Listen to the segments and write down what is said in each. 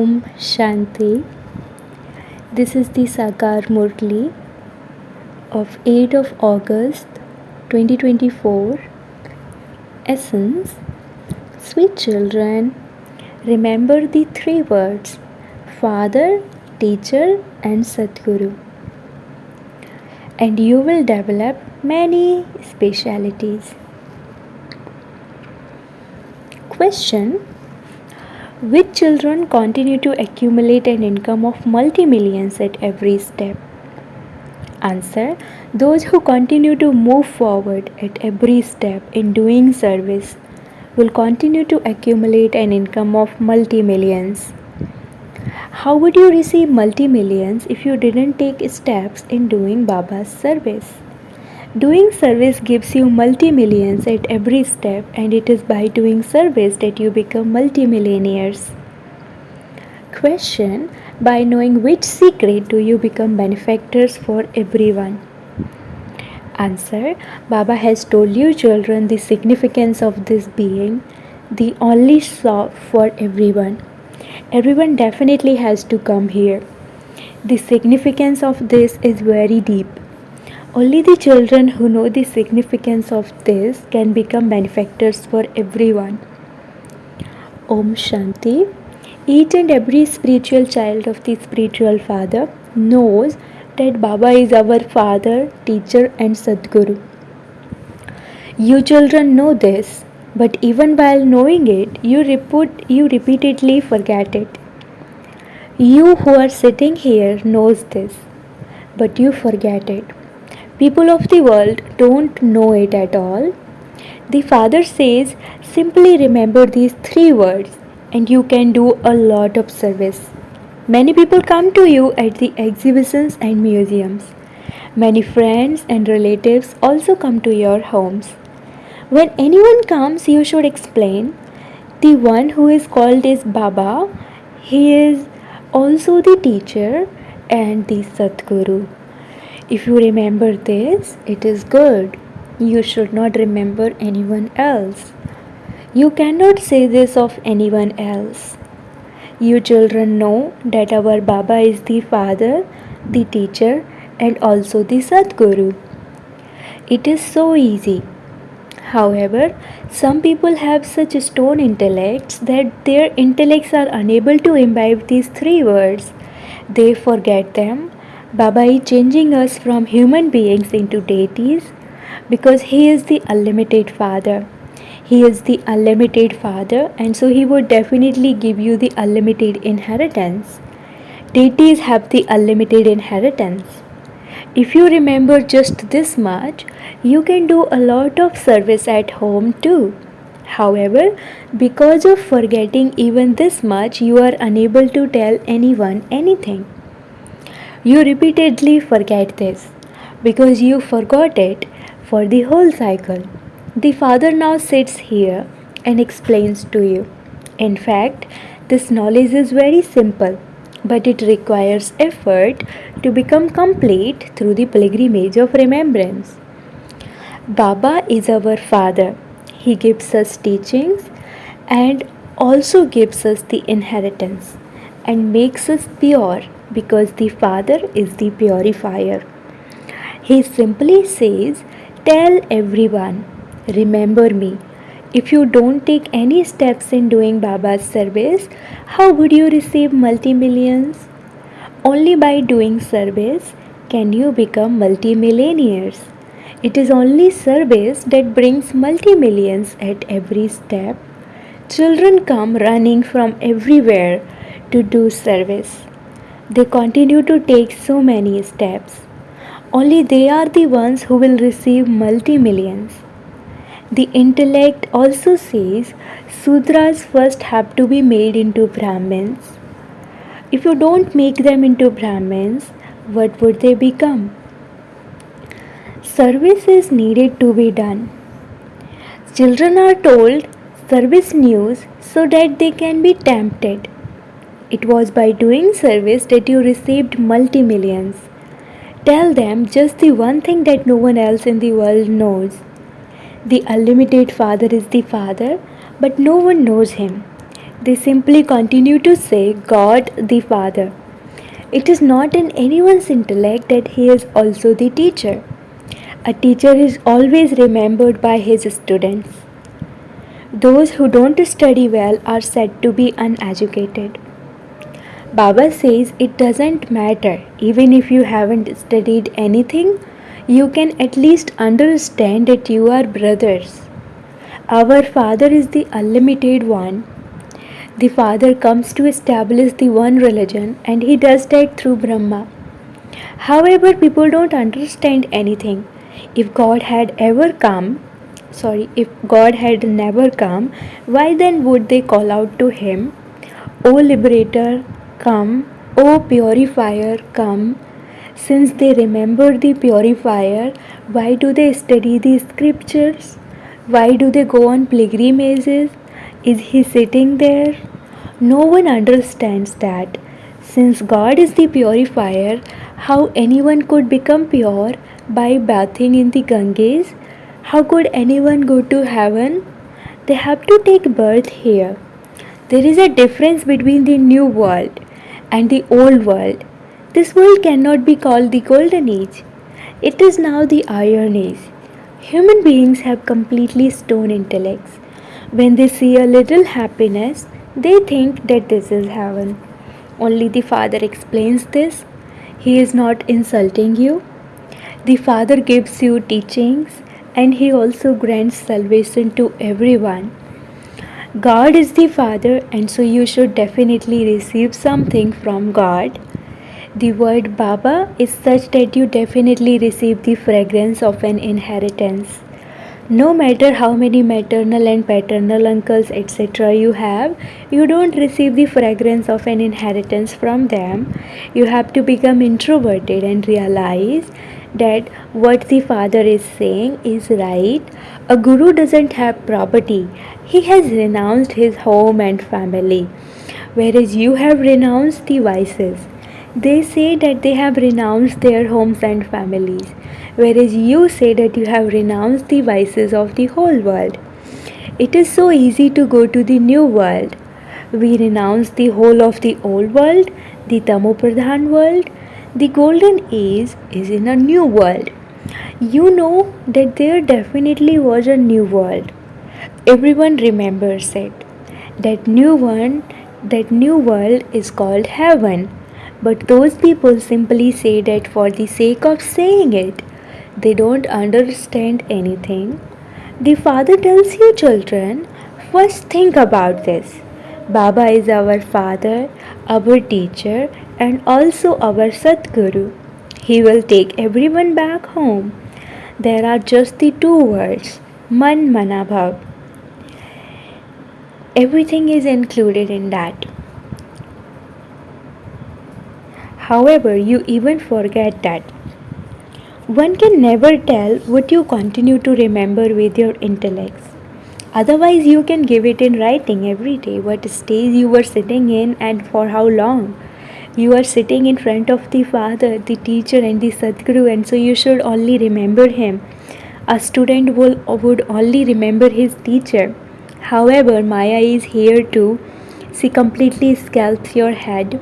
Om Shanti. This is the Sakar Murli of 8th of August 2024. Essence. Sweet children, remember the three words Father, Teacher and Sadguru, and you will develop many specialities. Question. Which children continue to accumulate an income of multi-millions at every step? Answer. Those who continue to move forward at every step in doing service will continue to accumulate an income of multi-millions. How would you receive multi-millions if you didn't take steps in doing Baba's service? Doing service gives you multi-millions at every step, and it is by doing service that you become multi-millionaires. Question. By knowing which secret do you become benefactors for everyone? Answer. Baba has told you children the significance of this being, the only source for everyone. Everyone definitely has to come here. The significance of this is very deep. Only the children who know the significance of this can become benefactors for everyone. Om Shanti. Each and every spiritual child of the spiritual father knows that Baba is our father, teacher and Sadguru. You children know this, but even while knowing it, you repeatedly forget it. You who are sitting here knows this, but you forget it. People of the world don't know it at all. The Father says, simply remember these three words and you can do a lot of service. Many people come to you at the exhibitions and museums. Many friends and relatives also come to your homes. When anyone comes, you should explain, the one who is called is Baba, he is also the teacher and the Sadguru. If you remember this, it is good. You should not remember anyone else. You cannot say this of anyone else. You children know that our Baba is the Father, the teacher and also the Sadguru. It is so easy. However, some people have such stone intellects that their intellects are unable to imbibe these three words. They forget them. Baba is changing us from human beings into deities because He is the unlimited Father. He is the unlimited Father, and so He would definitely give you the unlimited inheritance. Deities have the unlimited inheritance. If you remember just this much, you can do a lot of service at home too. However, because of forgetting even this much, you are unable to tell anyone anything. You repeatedly forget this because you forgot it for the whole cycle. The Father now sits here and explains to you. In fact, this knowledge is very simple, but it requires effort to become complete through the pilgrimage of remembrance. Baba is our Father. He gives us teachings and also gives us the inheritance and makes us pure because the Father is the purifier. He simply says, tell everyone, remember me. If you don't take any steps in doing Baba's service, how would you receive multi-millions? Only by doing service can you become multi-millionaires. It is only service that brings multi-millions at every step. Children come running from everywhere to do service. They continue to take so many steps. Only they are the ones who will receive multi-millions. The intellect also says Sudras first have to be made into Brahmins. If you don't make them into Brahmins, what would they become? Service is needed to be done. Children are told service news so that they can be tempted. It was by doing service that you received multi-millions. Tell them just the one thing that no one else in the world knows. The unlimited Father is the Father, but no one knows Him. They simply continue to say God the Father. It is not in anyone's intellect that he is also the teacher. A teacher is always remembered by his students. Those who don't study well are said to be uneducated. Baba says it doesn't matter, even if you haven't studied anything, you can at least understand that you are brothers. Our Father is the unlimited one. The Father comes to establish the one religion and he does that through Brahma. However, people don't understand anything. If God had ever come, if God had never come, why then would they call out to him, O Liberator, come, O Purifier, come? Since they remember the Purifier, why do they study the scriptures? Why do they go on pilgrimages? Is he sitting there? No one understands that. Since God is the purifier, how anyone could become pure by bathing in the Ganges? How could anyone go to heaven? They have to take birth here. There is a difference between the new world and the old world. This world cannot be called the golden age. It is now the iron age. Human beings have completely stone intellects. When they see a little happiness, they think that this is heaven. Only the Father explains this. He is not insulting you. The Father gives you teachings and He also grants salvation to everyone. God is the Father, and so you should definitely receive something from God. The word Baba is such that you definitely receive the fragrance of an inheritance. No matter how many maternal and paternal uncles etc. you have, you don't receive the fragrance of an inheritance from them. You have to become introverted and realize that what the Father is saying is right. A guru doesn't have property. He has renounced his home and family, whereas you have renounced the vices. They say that they have renounced their homes and families, whereas you say that you have renounced the vices of the whole world. It is so easy to go to the new world. We renounce the whole of the old world, the Tamopradhan world. The golden age is in a new world. You know that there definitely was a new world. Everyone remembers it. That new world is called heaven. But those people simply say that for the sake of saying it. They don't understand anything. The Father tells you, children, first think about this. Baba is our Father, our teacher, and also our Sadguru. He will take everyone back home. There are just the two words, Man Manabhav. Everything is included in that. However, you even forget that. One can never tell what you continue to remember with your intellects. Otherwise, you can give it in writing every day what stage you were sitting in and for how long. You are sitting in front of the Father, the teacher, and the Sadguru, and so you should only remember him. A student would only remember his teacher. However, Maya is here too. She completely scalps your head.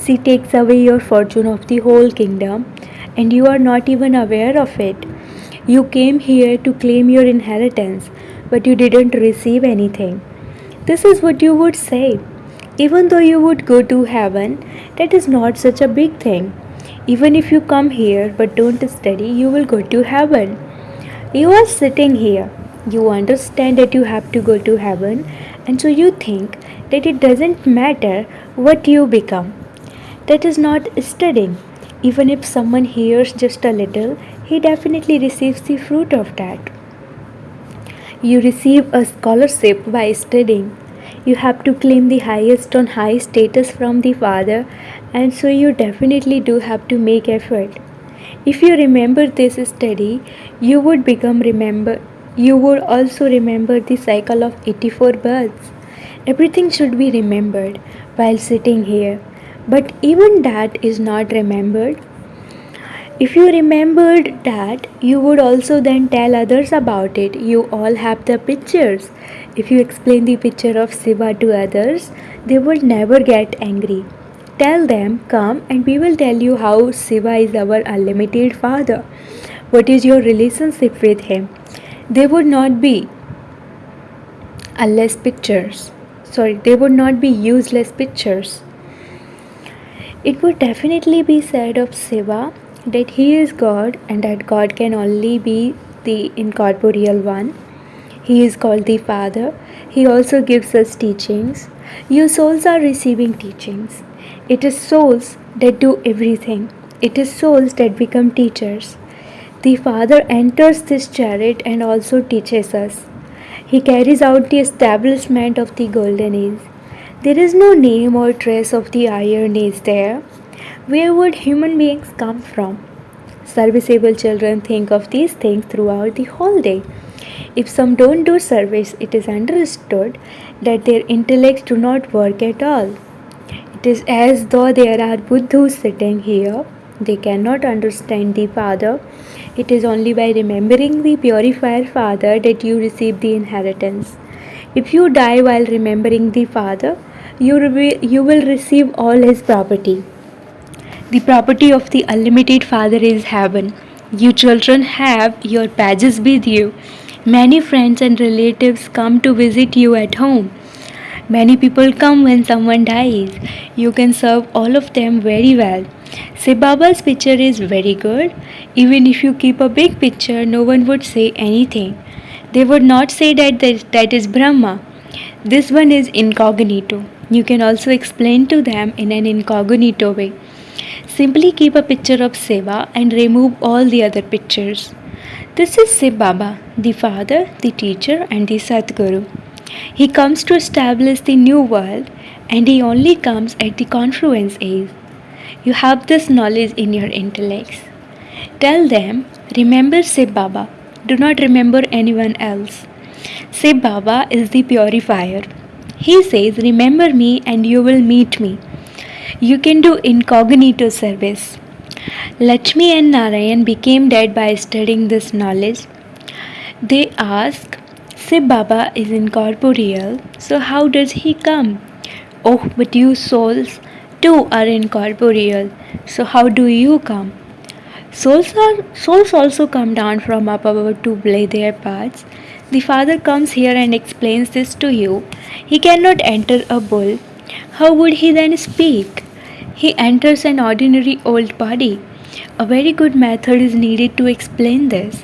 She takes away your fortune of the whole kingdom, and you are not even aware of it. You came here to claim your inheritance, but you didn't receive anything. This is what you would say. Even though you would go to heaven, that is not such a big thing. Even if you come here but don't study, you will go to heaven. You are sitting here. You understand that you have to go to heaven, and so you think that it doesn't matter what you become. That is not studying. Even if someone hears just a little, he definitely receives the fruit of that. You receive a scholarship by studying. You have to claim the highest on high status from the Father, and so you definitely do have to make effort. If you remember this study, you would also remember the cycle of 84 births. Everything should be remembered while sitting here. But even that is not remembered. If you remembered that, you would also then tell others about it. You all have the pictures. If you explain the picture of Shiva to others, they would never get angry. Tell them, come and we will tell you how Shiva is our unlimited father. What is your relationship with him? They would not be unless pictures. They would not be useless pictures. It would definitely be said of Shiva that he is God and that God can only be the incorporeal one. He is called the Father. He also gives us teachings. You souls are receiving teachings. It is souls that do everything. It is souls that become teachers. The Father enters this chariot and also teaches us. He carries out the establishment of the golden age. There is no name or trace of the iron age there. Where would human beings come from? Serviceable children think of these things throughout the whole day. If some don't do service, it is understood that their intellects do not work at all. It is as though there are Buddhas sitting here. They cannot understand the Father. It is only by remembering the purifier Father that you receive the inheritance. If you die while remembering the Father, you will receive all his property. The property of the unlimited Father is heaven. You children have your badges with you. Many friends and relatives come to visit you at home. Many people come when someone dies. You can serve all of them very well. Shiv Baba's picture is very good. Even if you keep a big picture, no one would say anything. They would not say that is Brahma. This one is incognito. You can also explain to them in an incognito way. Simply keep a picture of Shiva and remove all the other pictures. This is Shiv Baba, the Father, the Teacher, and the Sadguru. He comes to establish the new world, and he only comes at the confluence age. You have this knowledge in your intellects. Tell them, remember Shiv Baba. Do not remember anyone else. Shiv Baba is the purifier. He says, remember me and you will meet me. You can do incognito service. Lakshmi and Narayan became dead by studying this knowledge. They ask, Shiv Baba is incorporeal, so how does he come? Oh, but you souls too are incorporeal, so how do you come? Souls also come down from up above to play their parts. The Father comes here and explains this to you. He cannot enter a bull. How would he then speak? He enters an ordinary old body. A very good method is needed to explain this.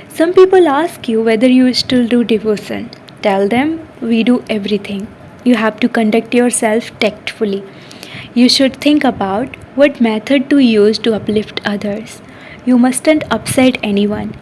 Some people ask you whether you still do devotion. Tell them, we do everything. You have to conduct yourself tactfully. You should think about what method to use to uplift others. You mustn't upset anyone.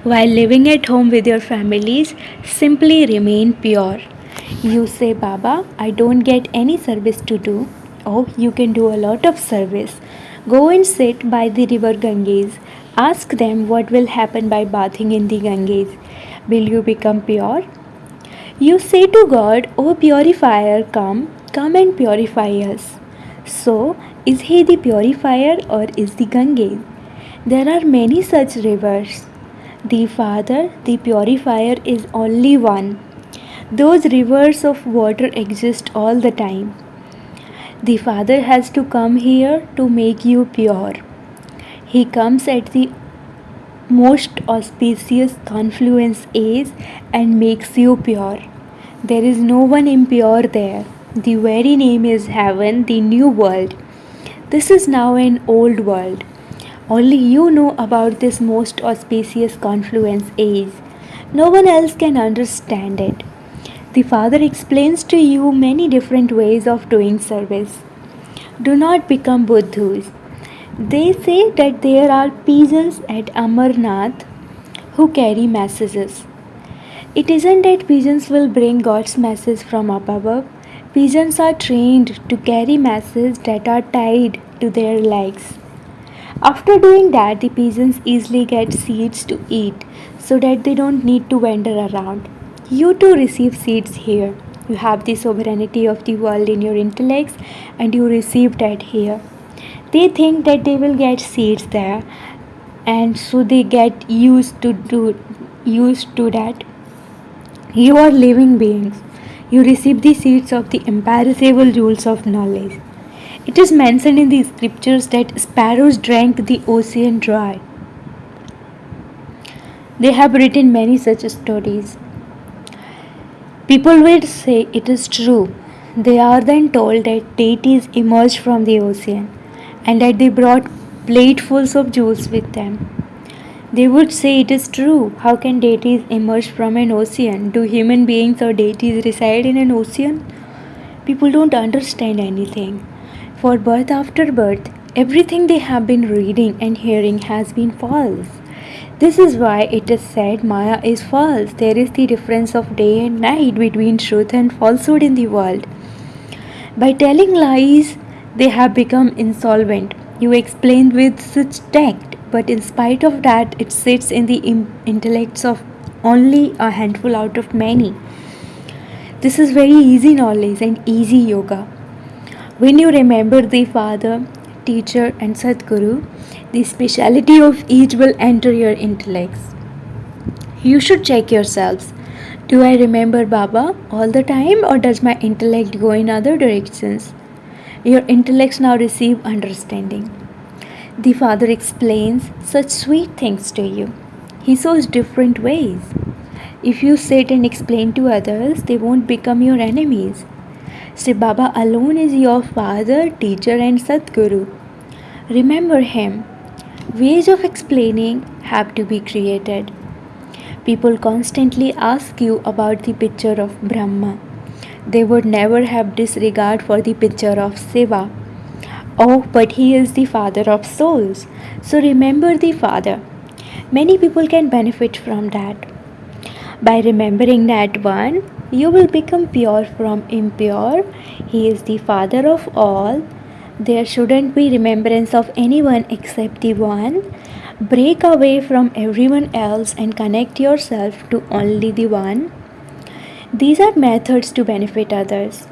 While living at home with your families, simply remain pure. You say, Baba, I don't get any service to do. Oh, you can do a lot of service. Go and sit by the river Ganges. Ask them what will happen by bathing in the Ganges. Will you become pure? You say to God, O purifier, come and purify us. So, is he the purifier or is the Ganges? There are many such rivers. The Father, the purifier, is only one. Those rivers of water exist all the time. The Father has to come here to make you pure. He comes at the most auspicious confluence age and makes you pure. There is no one impure there. The very name is heaven, the new world. This is now an old world. Only you know about this most auspicious confluence age. No one else can understand it. The Father explains to you many different ways of doing service. Do not become Buddhas. They say that there are pigeons at Amarnath who carry messages. It isn't that pigeons will bring God's message from up above. Pigeons are trained to carry messages that are tied to their legs. After doing that, the pigeons easily get seeds to eat so that they don't need to wander around. You too receive seeds here. You have the sovereignty of the world in your intellects and you receive that here. They think that they will get seeds there and so they get used to that. You are living beings. You receive the seeds of the imperishable jewels of knowledge. It is mentioned in the scriptures that sparrows drank the ocean dry. They have written many such stories. People will say it is true. They are then told that deities emerged from the ocean and that they brought platefuls of jewels with them. They would say it is true. How can deities emerge from an ocean? Do human beings or deities reside in an ocean? People don't understand anything. For birth after birth, everything they have been reading and hearing has been false. This is why it is said Maya is false. There is the difference of day and night between truth and falsehood in the world. By telling lies, they have become insolvent. You explained with such tact, but in spite of that, it sits in the intellects of only a handful out of many. This is very easy knowledge and easy yoga. When you remember the Father, Teacher, and Sadguru, the speciality of each will enter your intellects. You should check yourselves. Do I remember Baba all the time, or does my intellect go in other directions? Your intellects now receive understanding. The Father explains such sweet things to you. He shows different ways. If you sit and explain to others, they won't become your enemies. Sri Baba alone is your Father, Teacher, and Sadguru. Remember him. Ways of explaining have to be created. People constantly ask you about the picture of Brahma. They would never have disregard for the picture of Shiva. Oh, but he is the Father of souls. So remember the Father. Many people can benefit from that. By remembering that one, you will become pure from impure. He is the Father of all. There shouldn't be remembrance of anyone except the one. Break away from everyone else and connect yourself to only the one. These are methods to benefit others.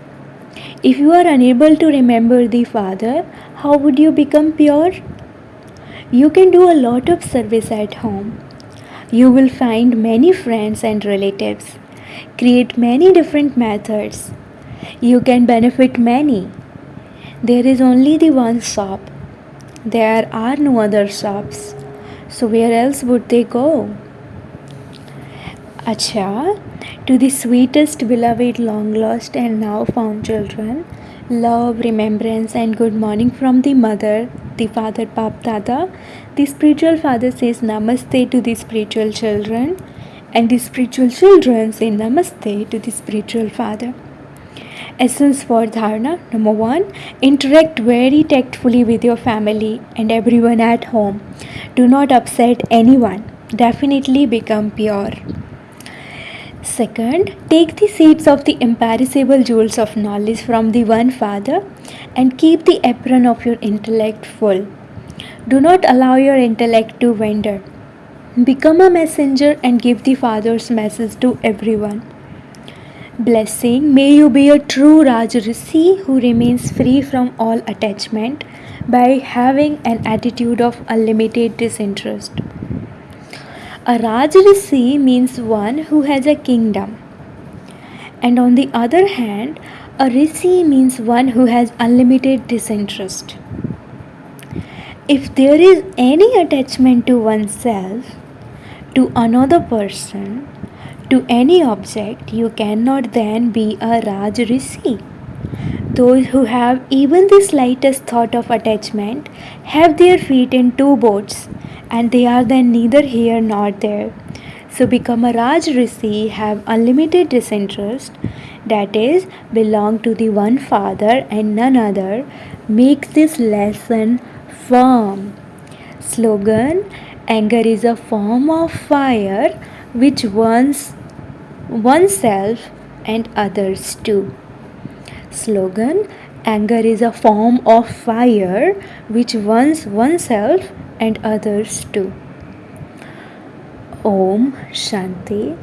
If you are unable to remember the Father, how would you become pure? You can do a lot of service at home. You will find many friends and relatives. Create many different methods. You can benefit many. There is only the one shop. There are no other shops. So where else would they go? Acha, to the sweetest, beloved, long lost, and now found children, love, remembrance, and good morning from the mother, the father, Pap Dada. The spiritual father says Namaste to the spiritual children, and the spiritual children say Namaste to the spiritual father. Essence for Dharana. Number 1. Interact very tactfully with your family and everyone at home. Do not upset anyone. Definitely become pure. Second, take the seeds of the imperishable jewels of knowledge from the one Father and keep the apron of your intellect full. Do not allow your intellect to wander. Become a messenger and give the Father's message to everyone. Blessing, may you be a true Rajrishi who remains free from all attachment by having an attitude of unlimited disinterest. A Rajrishi means one who has a kingdom. And on the other hand, a Rishi means one who has unlimited disinterest. If there is any attachment to oneself, to another person, to any object, you cannot then be a Rajrishi. Those who have even the slightest thought of attachment have their feet in two boats, and they are then neither here nor there. So become a Rajrishi, have unlimited disinterest, that is, belong to the one Father and none other. Make this lesson firm. Slogan: anger is a form of fire which burns oneself and others too. Slogan: anger is a form of fire which burns oneself and others too. Om Shanti.